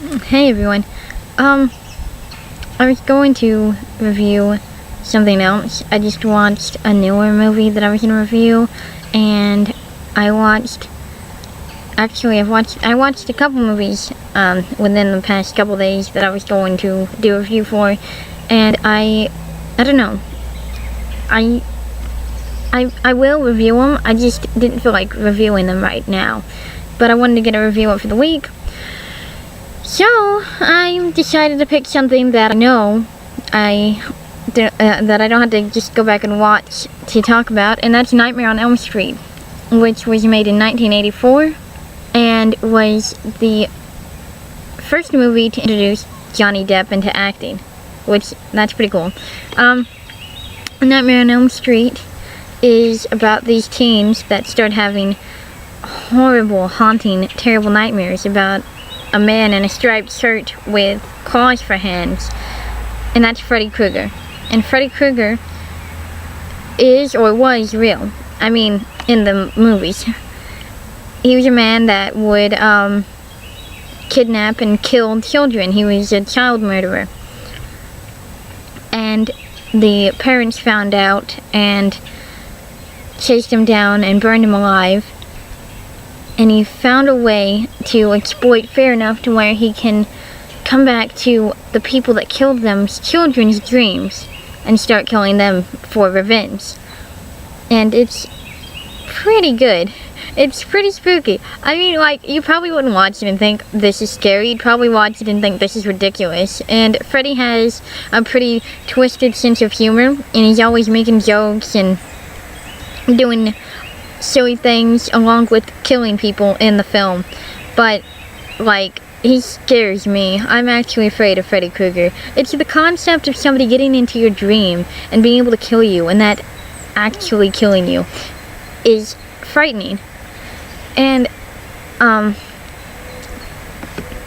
Hey everyone. I was going to review something else. I just watched a newer movie that I was gonna review, and I watched a couple movies within the past couple days that I was going to do a review for, and I don't know. I will review them. I just didn't feel like reviewing them right now, but I wanted to get a review up for the week. So, I decided to pick something that I know that I don't have to just go back and watch to talk about, and that's Nightmare on Elm Street, which was made in 1984 and was the first movie to introduce Johnny Depp into acting, which, that's pretty cool. Nightmare on Elm Street is about these teens that start having horrible, haunting, terrible nightmares about a man in a striped shirt with claws for hands, and that's Freddy Krueger. And Freddy Krueger is, or was, real. I mean, in the movies. He was a man that would kidnap and kill children. He was a child murderer. And the parents found out and chased him down and burned him alive. And he found a way to exploit fear enough to where he can come back to the people that killed them's children's dreams and start killing them for revenge. And it's pretty good. It's pretty spooky. I mean, like, you probably wouldn't watch it and think this is scary. You'd probably watch it and think this is ridiculous. And Freddy has a pretty twisted sense of humor, and he's always making jokes and doing silly things along with killing people in the film. But, like, he scares me. I'm actually afraid of Freddy Krueger. It's the concept of somebody getting into your dream and being able to kill you, and that actually killing you is frightening. And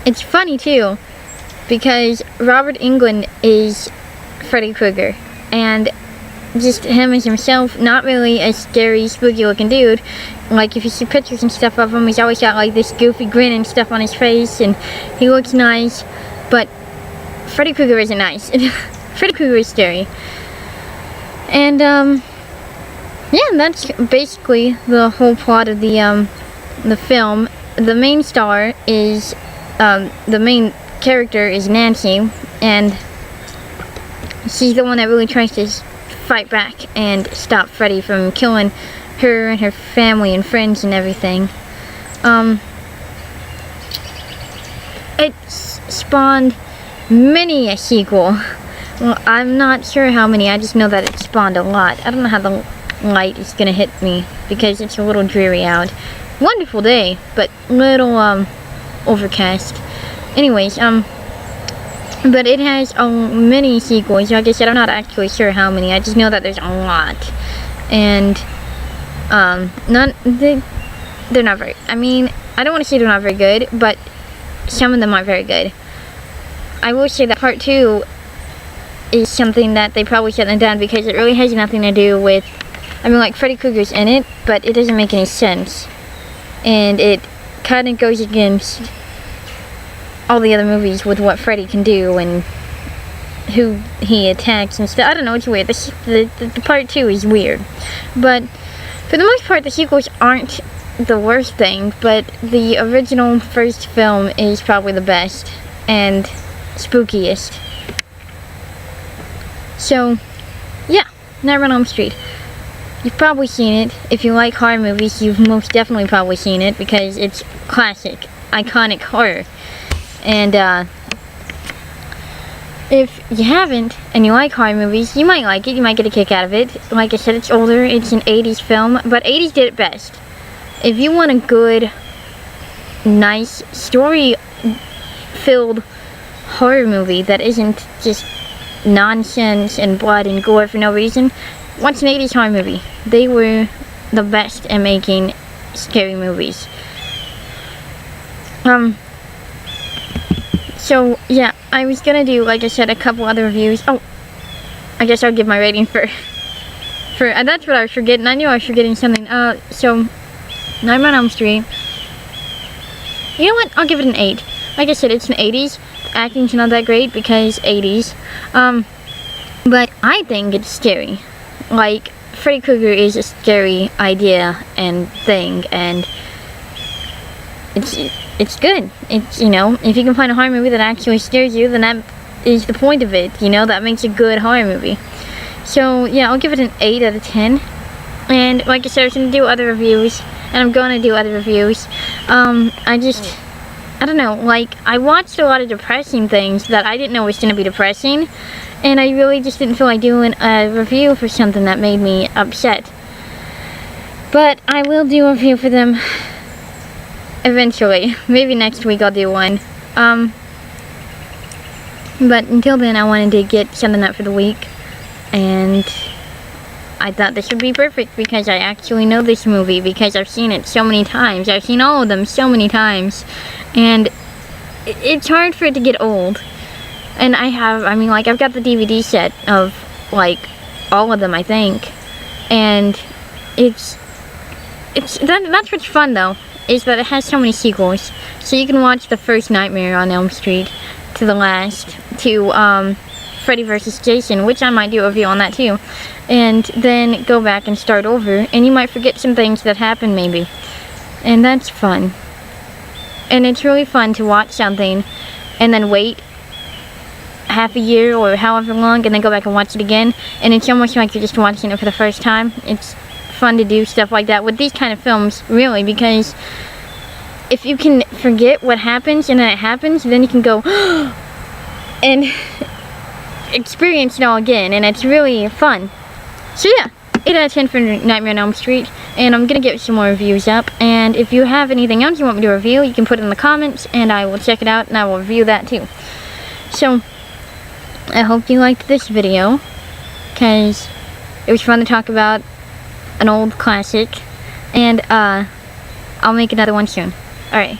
it's funny too, because Robert Englund is Freddy Krueger, and just him as himself, not really a scary, spooky looking dude. Like, if you see pictures and stuff of him, he's always got like this goofy grin and stuff on his face, and he looks nice, but Freddy Krueger isn't nice. Freddy Krueger is scary. And yeah, that's basically the whole plot of the film. The main star is, the main character is Nancy, and she's the one that really tries to fight back and stop Freddy from killing her and her family and friends and everything. It spawned many a sequel. Well, I'm not sure how many, I just know that it spawned a lot. I don't know how the light is gonna hit me because it's a little dreary out. Wonderful day, but little overcast. Anyways, but it has many sequels. Like I said, I'm not actually sure how many. I just know that there's a lot, and they're not very. I mean, I don't want to say they're not very good, but some of them aren't very good. I will say that part 2 is something that they probably shut them down because it really has nothing to do with. I mean, like, Freddy Krueger's in it, but it doesn't make any sense, and it kind of goes against all the other movies with what Freddy can do and who he attacks and stuff. I don't know, it's weird. The part 2 is weird. But for the most part, the sequels aren't the worst thing, but the original first film is probably the best and spookiest. So, yeah, Nightmare on Elm Street. You've probably seen it. If you like horror movies, you've most definitely probably seen it because it's classic, iconic horror. And if you haven't and you like horror movies, you might like it. You might get a kick out of it. Like I said, it's older. It's an 80s film, but 80s did it best. If you want a good, nice, story-filled horror movie that isn't just nonsense and blood and gore for no reason, watch an 80s horror movie. They were the best at making scary movies. So, yeah, I was gonna do, like I said, a couple other reviews. Oh, I guess I'll give my rating for that's what I was forgetting. I knew I was forgetting something. So, Nightmare on Elm Street. You know what? I'll give it an 8. Like I said, it's in the 80s. Acting's not that great because 80s. But I think it's scary. Like, Freddy Krueger is a scary idea and thing, and it's good. It's, you know, if you can find a horror movie that actually scares you, then that is the point of it, you know, that makes a good horror movie. So, yeah, I'll give it an 8 out of 10. And, like I said, I was going to do other reviews, and I'm going to do other reviews. I don't know, like, I watched a lot of depressing things that I didn't know was going to be depressing, and I really just didn't feel like doing a review for something that made me upset. But I will do a review for them eventually. Maybe next week I'll do one. But until then, I wanted to get something out for the week, and I thought this would be perfect because I actually know this movie because I've seen it so many times. I've seen all of them so many times, and it's hard for it to get old. And I've got the DVD set of, like, all of them, I think. And that's what's fun, though, is that it has so many sequels. So you can watch the first Nightmare on Elm Street to the last, to Freddy vs. Jason, which I might do a review on that too. And then go back and start over, and you might forget some things that happened, maybe. And that's fun. And it's really fun to watch something and then wait half a year or however long and then go back and watch it again, and it's almost like you're just watching it for the first time. It's fun to do stuff like that with these kind of films, really, because if you can forget what happens and then it happens, then you can go and experience it all again, and it's really fun. So yeah, 8 out of 10 for Nightmare on Elm Street, and I'm gonna get some more reviews up, and if you have anything else you want me to review, you can put it in the comments, and I will check it out, and I will review that too. So, I hope you liked this video, because it was fun to talk about an old classic, and I'll make another one soon. Alright,